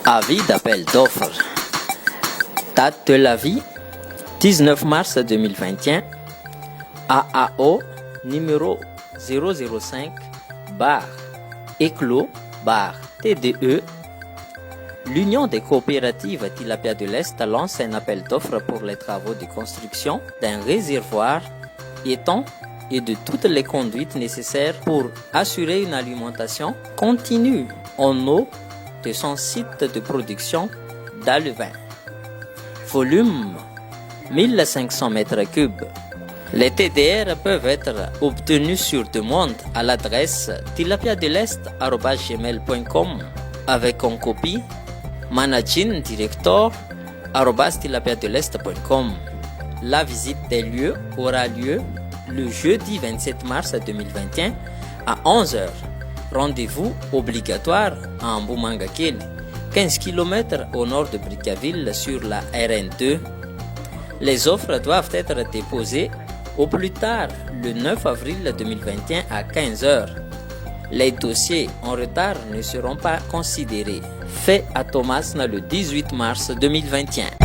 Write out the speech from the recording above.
Avis d'appel d'offres. Date de l'avis 19 mars 2021. AAO numéro 005 éclos TDE. L'Union des coopératives Tilapia de l'Est lance un appel d'offres pour les travaux de construction d'un réservoir, étang et de toutes les conduites nécessaires pour assurer une alimentation continue en eau de son site de production d'Alevin. Volume 1500 m3. Les TDR peuvent être obtenus sur demande à l'adresse tilapiadelest@gmail.com avec en copie managing director @tilapiadelest.com. La visite des lieux aura lieu le jeudi 27 mars 2021 à 11h. Rendez-vous obligatoire à Mbumangakeli, 15 km au nord de Brickaville sur la RN2. Les offres doivent être déposées au plus tard le 9 avril 2021 à 15h. Les dossiers en retard ne seront pas considérés. Fait à Thomas le 18 mars 2021.